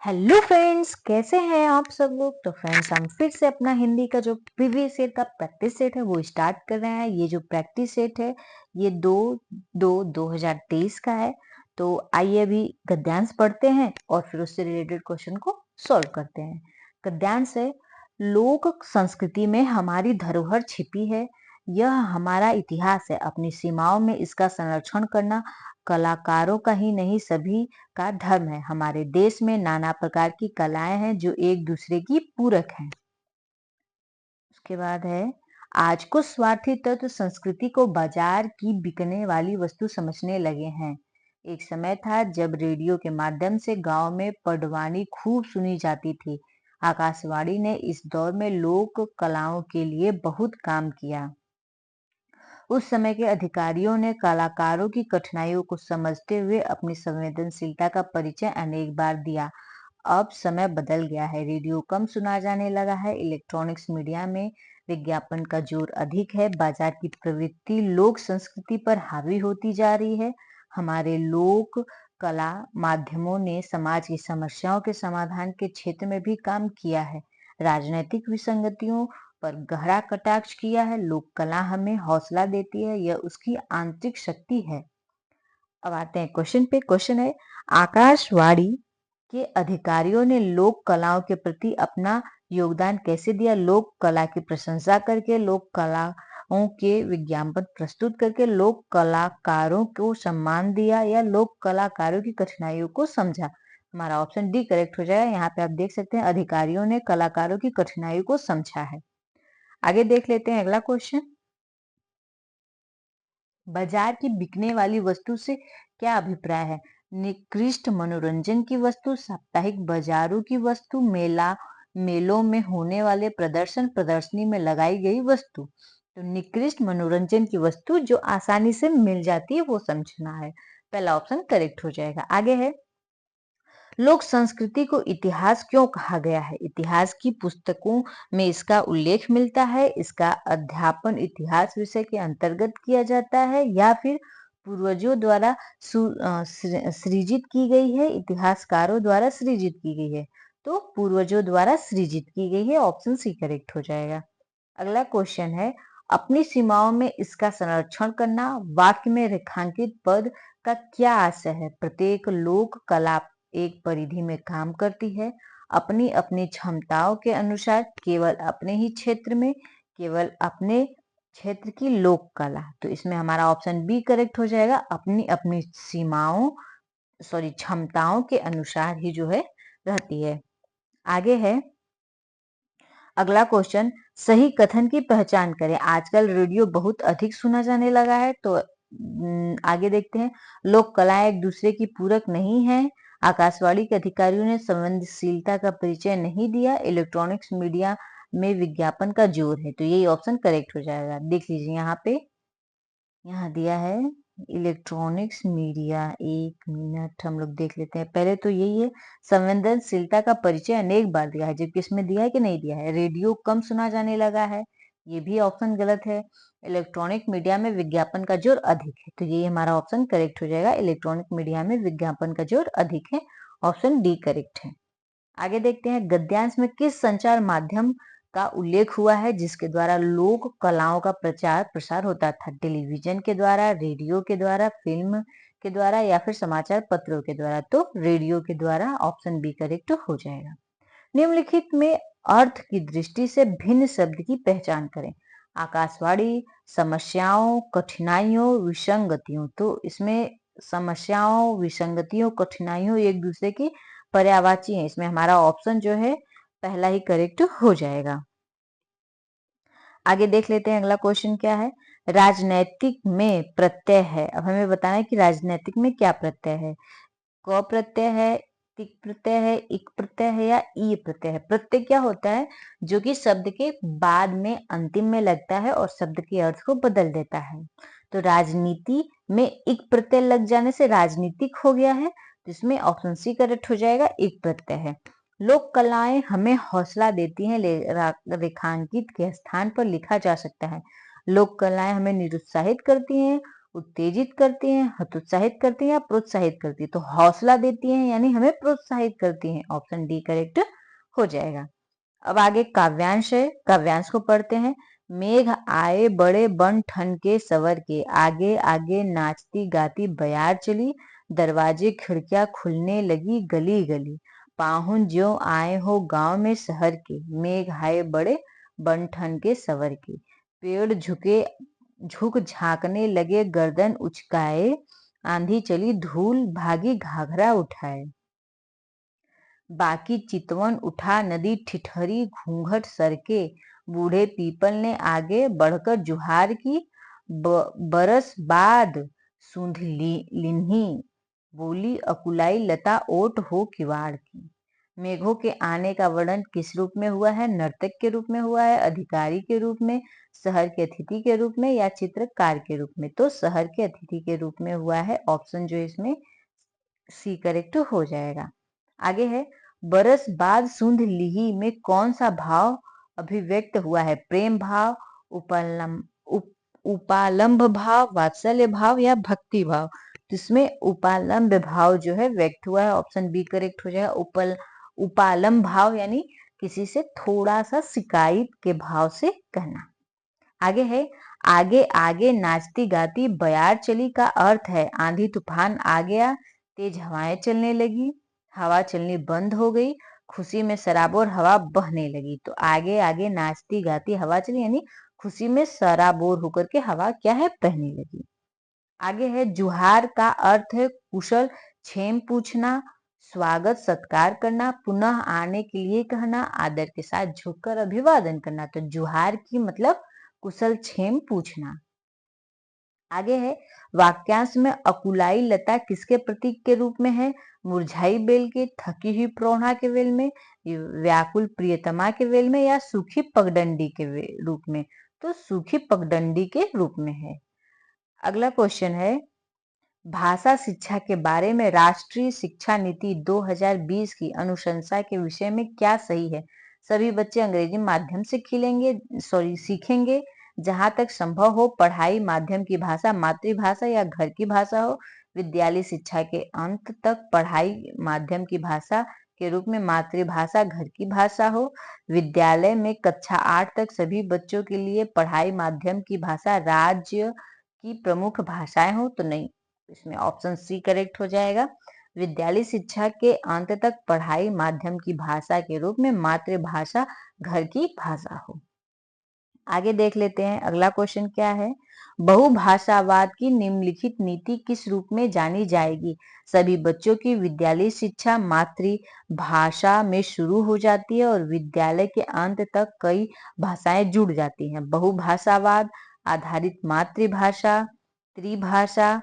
Hello friends, कैसे हैं आप सब लोग। तो फ्रेंड्स, हम फिर से अपना हिंदी का जो प्रीवियस ईयर का प्रैक्टिस सेट है वो स्टार्ट कर रहे हैं। ये जो प्रैक्टिस सेट है ये 2/2/2023 का है। तो आइए अभी गद्यांश पढ़ते हैं और फिर उससे रिलेटेड क्वेश्चन को सॉल्व करते हैं। गद्यांश है, लोक संस्कृति में हमारी धरोहर छिपी है। यह हमारा इतिहास है। अपनी सीमाओं में इसका संरक्षण करना कलाकारों का ही नहीं सभी का धर्म है। हमारे देश में नाना प्रकार की कलाएं हैं जो एक दूसरे की पूरक हैं। उसके बाद है, आज को स्वार्थी तत्व संस्कृति को बाजार की बिकने वाली वस्तु समझने लगे हैं। एक समय था जब रेडियो के माध्यम से गांव में पडवानी खूब सुनी जाती थी। आकाशवाणी ने इस दौर में लोक कलाओं के लिए बहुत काम किया। उस समय के अधिकारियों ने कलाकारों की कठिनाइयों को समझते हुए अपनी संवेदनशीलता का परिचय अनेक बार दिया। अब समय बदल गया है, रेडियो कम सुना जाने लगा है, इलेक्ट्रॉनिक्स मीडिया में विज्ञापन का जोर अधिक है, बाजार की प्रवृत्ति लोक संस्कृति पर हावी होती जा रही है। हमारे लोक कला माध्यमों ने समाज की समस्याओं के समाधान के क्षेत्र में भी काम किया है। राजनैतिक विसंगतियों पर गहरा कटाक्ष किया है। लोक कला हमें हौसला देती है, यह उसकी आंतरिक शक्ति है। अब आते हैं क्वेश्चन पे। क्वेश्चन है, आकाशवाणी के अधिकारियों ने लोक कलाओं के प्रति अपना योगदान कैसे दिया। लोक कला की प्रशंसा करके, लोक कलाओं के विज्ञापन प्रस्तुत करके, लोक कलाकारों को सम्मान दिया या लोक कलाकारों की कठिनाइयों को समझा। हमारा ऑप्शन डी करेक्ट हो जाएगा। यहाँ पे आप देख सकते हैं अधिकारियों ने कलाकारों की कठिनाइयों को समझा है। आगे देख लेते हैं अगला क्वेश्चन। बाजार की बिकने वाली वस्तु से क्या अभिप्राय है। निकृष्ट मनोरंजन की वस्तु, साप्ताहिक बाजारों की वस्तु, मेलों में होने वाले प्रदर्शनी में लगाई गई वस्तु। तो निकृष्ट मनोरंजन की वस्तु जो आसानी से मिल जाती है वो समझना है। पहला ऑप्शन करेक्ट हो जाएगा। आगे है, लोक संस्कृति को इतिहास क्यों कहा गया है। इतिहास की पुस्तकों में इसका उल्लेख मिलता है। इसका अध्यापन इतिहास विषय के अंतर्गत किया जाता है या फिर पूर्वजों द्वारा सृजित की गई है, इतिहासकारों द्वारा सृजित की गई है। तो पूर्वजों द्वारा सृजित की गई है। ऑप्शन सी करेक्ट हो जाएगा। अगला क्वेश्चन है, अपनी सीमाओं में इसका संरक्षण करना। वाक्य में रेखांकित पद का क्या आशय है। प्रत्येक लोक कला एक परिधि में काम करती है, अपनी अपनी क्षमताओं के अनुसार, केवल अपने ही क्षेत्र में, केवल अपने क्षेत्र की लोक कला। तो इसमें हमारा ऑप्शन बी करेक्ट हो जाएगा। अपनी अपनी क्षमताओं के अनुसार ही जो है रहती है। आगे है अगला क्वेश्चन, सही कथन की पहचान करें। आजकल रेडियो बहुत अधिक सुना जाने लगा है। तो आगे देखते हैं, लोक कलाएं एक दूसरे की पूरक नहीं है। आकाशवाणी के अधिकारियों ने संवेदनशीलता का परिचय नहीं दिया। इलेक्ट्रॉनिक्स मीडिया में विज्ञापन का जोर है। तो यही ऑप्शन करेक्ट हो जाएगा। देख लीजिए यहाँ पे, यहाँ दिया है इलेक्ट्रॉनिक्स मीडिया। एक मिनट हम लोग देख लेते हैं। पहले तो यही है, संवेदनशीलता का परिचय अनेक बार दिया है, जबकि इसमें दिया है कि नहीं दिया है। रेडियो कम सुना जाने लगा है, ये भी ऑप्शन गलत है। इलेक्ट्रॉनिक मीडिया में विज्ञापन का जोर अधिक है, तो यही हमारा ऑप्शन करेक्ट हो जाएगा। इलेक्ट्रॉनिक मीडिया में विज्ञापन का जोर अधिक है। ऑप्शन डी करेक्ट है। आगे देखते हैं, गद्यांश में किस संचार माध्यम का उल्लेख हुआ है जिसके द्वारा लोक कलाओं का प्रचार प्रसार होता था। टेलीविजन के द्वारा, रेडियो के द्वारा, फिल्म के द्वारा या फिर समाचार पत्रों के द्वारा। तो रेडियो के द्वारा, ऑप्शन बी करेक्ट हो जाएगा। निम्नलिखित में अर्थ की दृष्टि से भिन्न शब्द की पहचान करें। आकाशवाणी, समस्याओं, कठिनाइयों, विसंगतियों। तो इसमें समस्याओं, विसंगतियों, कठिनाइयों एक दूसरे की पर्यायवाची है। इसमें हमारा ऑप्शन जो है पहला ही करेक्ट हो जाएगा। आगे देख लेते हैं अगला क्वेश्चन क्या है। राजनैतिक में प्रत्यय है। अब हमें बताना है कि राजनैतिक में क्या प्रत्यय है। क प्रत्यय है, तिक प्रत्यय है, इक प्रत्यय है या ई प्रत्यय है। प्रत्यय क्या होता है, जो कि शब्द के बाद में अंतिम में लगता है और शब्द के अर्थ को बदल देता है। तो राजनीति में इक प्रत्यय लग जाने से राजनीतिक हो गया है। तो इसमें ऑप्शन सी करेक्ट हो जाएगा, इक प्रत्यय है। लोक कलाएं हमें हौसला देती हैं, रेखांकित के स्थान पर लिखा जा सकता है। लोक कलाएं हमें निरुत्साहित करती हैं, उत्तेजित करती हैं, हतोत्साहित करती हैं या प्रोत्साहित करती है? तो हौसला देती हैं यानी हमें प्रोत्साहित करती हैं। ऑप्शन डी करेक्ट हो जाएगा। अब आगे काव्यांश है, काव्यांश को पढ़ते हैं। मेघ आए बड़े बन ठन के सवर के, आगे आगे नाचती गाती बयार चली, दरवाजे खिड़कियां खुलने लगी गली गली, पाहुन ज्यों आए हो गांव में शहर के, मेघ आए बड़े बन ठन के सवर के, पेड़ झुके झुक झांकने लगे गर्दन उचकाए, आंधी चली धूल भागी घाघरा उठाए, बाकी चितवन उठा नदी ठिठरी घूंघट सरके, बूढ़े पीपल ने आगे बढ़कर जुहार की, बरस बाद सूंध लिन्ही, बोली अकुलाई लता ओट हो किवाड़ की। मेघों के आने का वर्णन किस रूप में हुआ है? नर्तक के रूप में हुआ है, अधिकारी के रूप में, शहर के अतिथि के रूप में या चित्रकार के रूप में? तो शहर के अतिथि के रूप में हुआ है। ऑप्शन जो इसमें सी करेक्ट हो जाएगा। आगे है बरस बाद सूंध लिही में कौन सा भाव अभिव्यक्त हुआ है? प्रेम भाव, उपालंब भाव, वात्सल्य भाव या भक्ति भाव? तो इसमें उपालंब भाव जो है व्यक्त हुआ है। ऑप्शन बी करेक्ट हो जाएगा। उपालंब भाव यानी किसी से थोड़ा सा शिकायत के भाव से कहना। आगे है आगे आगे नाचती गाती बयार चली का अर्थ है आंधी तूफान आ गया, तेज हवाएं चलने लगी, हवा चलनी बंद हो गई, खुशी में सराबोर हवा बहने लगी। तो आगे आगे नाचती गाती हवा चली यानी खुशी में सराबोर होकर के हवा क्या है बहने लगी। आगे है जुहार का अर्थ है कुशल क्षेम पूछना, स्वागत सत्कार करना, पुनः आने के लिए कहना, आदर के साथ झुककर अभिवादन करना। तो जुहार की मतलब कुशल क्षेम पूछना। आगे है वाक्यांश में अकुलाई लता किसके प्रतीक के रूप में है? मुरझाई बेल के, थकी हुई प्रौढ़ा के वेल में, व्याकुल प्रियतमा के वेल में या सूखी पगडंडी के रूप में? तो सूखी पगडंडी के रूप में है। अगला क्वेश्चन है भाषा शिक्षा के बारे में राष्ट्रीय शिक्षा नीति 2020 की अनुशंसा के विषय में क्या सही है? सभी बच्चे अंग्रेजी माध्यम से सीखेंगे, जहां तक संभव हो पढ़ाई माध्यम की भाषा मातृभाषा या घर की भाषा हो, विद्यालय शिक्षा के अंत तक पढ़ाई माध्यम की भाषा के रूप में मातृभाषा घर की भाषा हो, विद्यालय में कक्षा 8 तक सभी बच्चों के लिए पढ़ाई माध्यम की भाषा राज्य की प्रमुख भाषाएं हो। तो नहीं, इसमें ऑप्शन सी करेक्ट हो जाएगा। विद्यालय शिक्षा के अंत तक पढ़ाई माध्यम की भाषा के रूप में मातृभाषा घर की भाषा हो। आगे देख लेते हैं अगला क्वेश्चन क्या है। बहुभाषावाद की निम्नलिखित नीति किस रूप में जानी जाएगी? सभी बच्चों की विद्यालय शिक्षा मातृभाषा में शुरू हो जाती है और विद्यालय के अंत तक कई भाषाएं जुड़ जाती हैं। बहुभाषावाद आधारित मातृभाषा, त्रिभाषा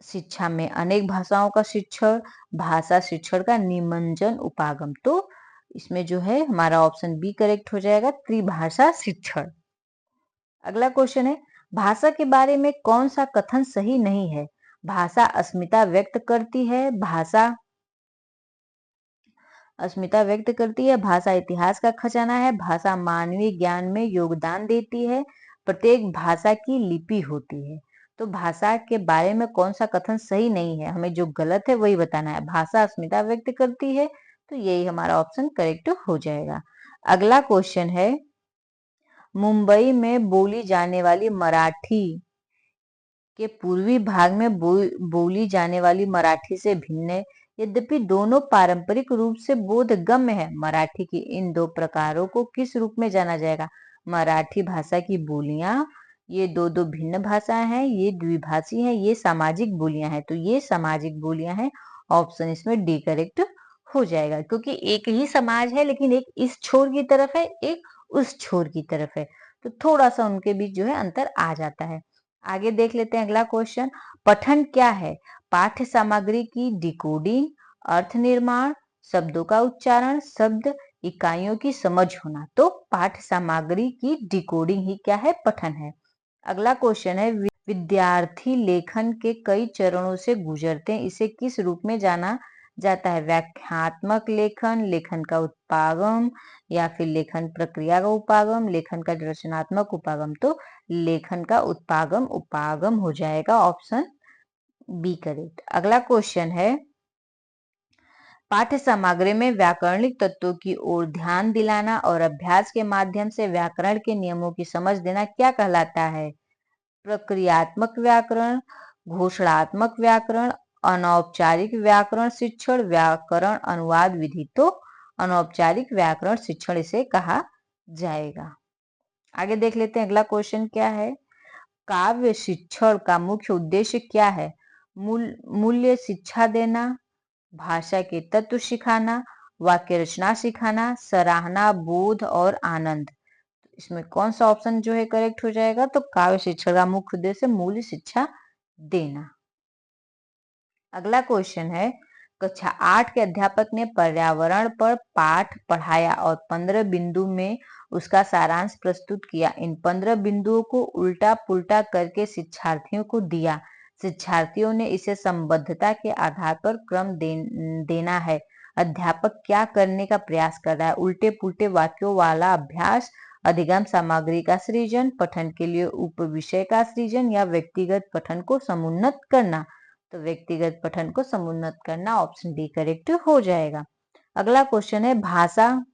शिक्षा में अनेक भाषाओं का शिक्षण, भाषा शिक्षण का निमंजन उपागम। तो इसमें जो है हमारा ऑप्शन बी करेक्ट हो जाएगा, त्रिभाषा शिक्षण। अगला क्वेश्चन है भाषा के बारे में कौन सा कथन सही नहीं है? भाषा अस्मिता व्यक्त करती है, भाषा अस्मिता व्यक्त करती है, भाषा इतिहास का खजाना है, भाषा मानवीय ज्ञान में योगदान देती है, प्रत्येक भाषा की लिपि होती है। तो भाषा के बारे में कौन सा कथन सही नहीं है? हमें जो गलत है वही बताना है। भाषा अस्मिता व्यक्त करती है, तो यही हमारा ऑप्शन करेक्ट हो जाएगा। अगला क्वेश्चन है मुंबई में बोली जाने वाली मराठी के पूर्वी भाग में बोली जाने वाली मराठी से भिन्न है, यद्यपि दोनों पारंपरिक रूप से बोधगम्य है। मराठी की इन दो प्रकारों को किस रूप में जाना जाएगा? मराठी भाषा की बोलियां, ये दो भिन्न भाषाएं हैं, ये द्विभाषी हैं, ये सामाजिक बोलियां हैं। तो ये सामाजिक बोलियां हैं। ऑप्शन इसमें डी करेक्ट हो जाएगा, क्योंकि एक ही समाज है लेकिन एक इस छोर की तरफ है, एक उस छोर की तरफ है, तो थोड़ा सा उनके बीच जो है अंतर आ जाता है। आगे देख लेते हैं अगला क्वेश्चन। पठन क्या है? पाठ्य सामग्री की डिकोडिंग, अर्थ निर्माण, शब्दों का उच्चारण, शब्द इकाइयों की समझ होना। तो पाठ्य सामग्री की डिकोडिंग ही क्या है? पठन है। अगला क्वेश्चन है विद्यार्थी लेखन के कई चरणों से गुजरते हैं, इसे किस रूप में जाना जाता है? व्याख्यात्मक लेखन, लेखन का उत्पागम या फिर लेखन प्रक्रिया का उपागम, लेखन का रचनात्मक उपागम। तो लेखन का उत्पागम उपागम हो जाएगा, ऑप्शन बी करेक्ट। अगला क्वेश्चन है, पाठ्य सामग्री में व्याकरणिक तत्वों की ओर ध्यान दिलाना और अभ्यास के माध्यम से व्याकरण के नियमों की समझ देना क्या कहलाता है? प्रक्रियात्मक व्याकरण, घोषणात्मक व्याकरण, अनौपचारिक व्याकरण शिक्षण, व्याकरण अनुवाद विधि। तो अनौपचारिक व्याकरण शिक्षण इसे कहा जाएगा। आगे देख लेते हैं, अगला क्वेश्चन क्या है? काव्य शिक्षण का मुख्य उद्देश्य क्या है? मूल्य शिक्षा देना, भाषा के तत्व सिखाना, वाक्य रचना सिखाना, सराहना, बोध और आनंद। इसमें कौन सा ऑप्शन जो है करेक्ट हो जाएगा? तो काव्य शिक्षण का मुख्य उद्देश्य मूल्य शिक्षा देना। अगला क्वेश्चन है, कक्षा 8 के अध्यापक ने पर्यावरण पर पाठ पढ़ाया और 15 बिंदु में उसका सारांश प्रस्तुत किया। इन 15 बिंदुओं को उल्टा पुल्टा करके शिक्षार्थियों को दिया। शिक्षार्थियों ने इसे संबद्धता के आधार पर क्रम देना है। अध्यापक क्या करने का प्रयास कर रहा है? उल्टे पुल्टे वाक्यों वाला अभ्यास, अधिगम सामग्री का सृजन, पठन के लिए उप विषय का सृजन या व्यक्तिगत पठन को समुन्नत करना। तो व्यक्तिगत पठन को समुन्नत करना, ऑप्शन डी करेक्ट हो जाएगा। अगला क्वेश्चन है, भाषा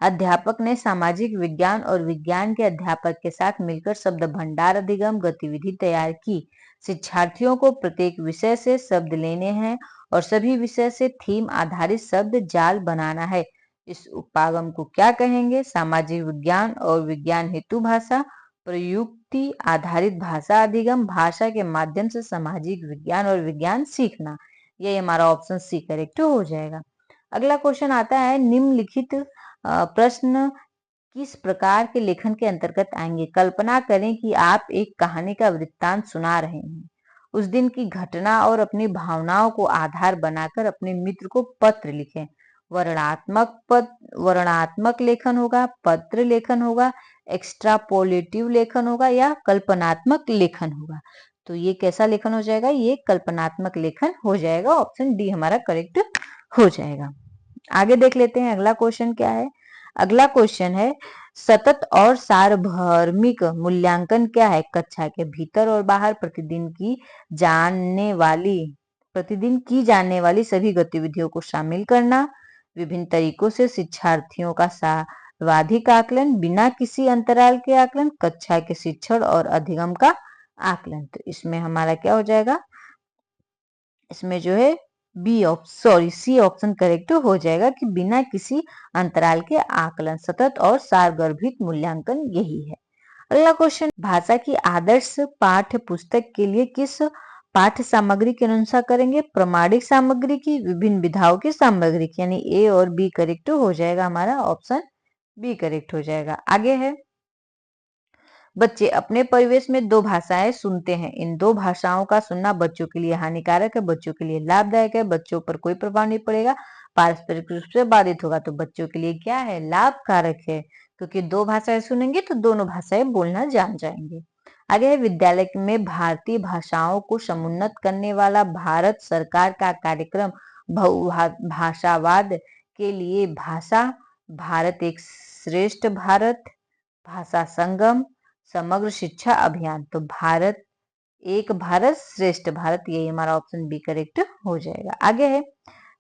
अध्यापक ने सामाजिक विज्ञान और विज्ञान के अध्यापक के साथ मिलकर शब्द भंडार अधिगम गतिविधि तैयार की। शिक्षार्थियों को प्रत्येक विषय से शब्द लेने हैं और सभी विषय से थीम आधारित शब्द जाल बनाना है। इस उपागम को क्या कहेंगे? सामाजिक विज्ञान और विज्ञान हेतु भाषा, प्रयुक्ति आधारित भाषा अधिगम, भाषा के माध्यम से सामाजिक विज्ञान और विज्ञान सीखना। यही हमारा ऑप्शन सी करेक्ट हो जाएगा। अगला क्वेश्चन आता है, निम्नलिखित प्रश्न किस प्रकार के लेखन के अंतर्गत आएंगे? कल्पना करें कि आप एक कहानी का वृत्तांत सुना रहे हैं। उस दिन की घटना और अपनी भावनाओं को आधार बनाकर अपने मित्र को पत्र लिखें। वर्णनात्मक लेखन होगा, पत्र लेखन होगा, एक्स्ट्रापोलेटिव लेखन होगा या कल्पनात्मक लेखन होगा। तो ये कैसा लेखन हो जाएगा? ये कल्पनात्मक लेखन हो जाएगा, ऑप्शन डी हमारा करेक्ट हो जाएगा। आगे देख लेते हैं, अगला क्वेश्चन क्या है? अगला क्वेश्चन है, सतत और सार्वभौमिक मूल्यांकन क्या है? कक्षा के भीतर और बाहर प्रतिदिन की जाने वाली सभी गतिविधियों को शामिल करना, विभिन्न तरीकों से शिक्षार्थियों का सर्वाधिक आकलन, बिना किसी अंतराल के आकलन, कक्षा के शिक्षण और अधिगम का आकलन। तो इसमें हमारा क्या हो जाएगा? इसमें जो है सी ऑप्शन करेक्ट हो जाएगा कि बिना किसी अंतराल के आकलन, सतत और सारगर्भित मूल्यांकन यही है। अगला क्वेश्चन, भाषा की आदर्श पाठ्य पुस्तक के लिए किस पाठ्य सामग्री की अनुशंसा करेंगे? प्रमाणिक सामग्री की, विभिन्न विधाओं की सामग्री की, यानी ए और बी करेक्ट हो जाएगा, हमारा ऑप्शन बी करेक्ट हो जाएगा। आगे है, बच्चे अपने परिवेश में 2 भाषाएं सुनते हैं। इन 2 भाषाओं का सुनना बच्चों के लिए हानिकारक है, बच्चों के लिए लाभदायक है, बच्चों पर कोई प्रभाव नहीं पड़ेगा, पारस्परिक रूप से बाधित होगा। तो बच्चों के लिए क्या है? लाभकारक है, क्योंकि 2 भाषाएं सुनेंगे तो दोनों भाषाएं बोलना जान जाएंगे। आगे है, विद्यालय में भारतीय भाषाओं को समुन्नत करने वाला भारत सरकार का कार्यक्रम बहुभाषावाद के लिए भाषा भारत एक श्रेष्ठ भारत, भाषा संगम, समग्र शिक्षा अभियान। तो एक भारत श्रेष्ठ भारत, यही हमारा ऑप्शन बी करेक्ट हो जाएगा। आगे है,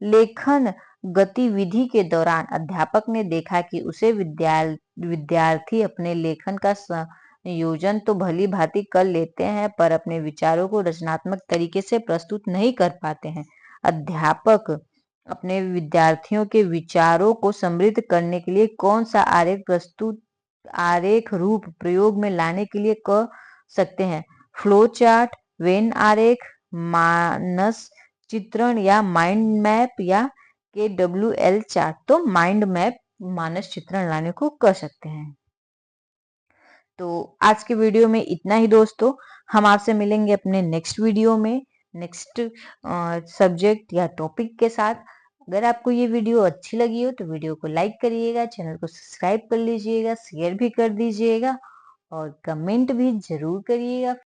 लेखन गतिविधि के दौरान अध्यापक ने देखा कि उसे विद्यार्थी अपने लेखन का संयोजन तो भली भांति कर लेते हैं, पर अपने विचारों को रचनात्मक तरीके से प्रस्तुत नहीं कर पाते हैं। अध्यापक अपने विद्यार्थियों के विचारों को समृद्ध करने के लिए कौन सा आरेख रूप प्रयोग में लाने के लिए कह सकते हैं? फ्लो चार्ट, वेन आरेख, मानस चित्रण या माइंड मैप या KWL चार्ट। तो माइंड मैप, मानस चित्रण लाने को कह सकते हैं। तो आज के वीडियो में इतना ही दोस्तों, हम आपसे मिलेंगे अपने नेक्स्ट वीडियो में नेक्स्ट सब्जेक्ट या टॉपिक के साथ। अगर आपको ये वीडियो अच्छी लगी हो तो वीडियो को लाइक करिएगा, चैनल को सब्सक्राइब कर लीजिएगा, शेयर भी कर दीजिएगा और कमेंट भी जरूर करिएगा।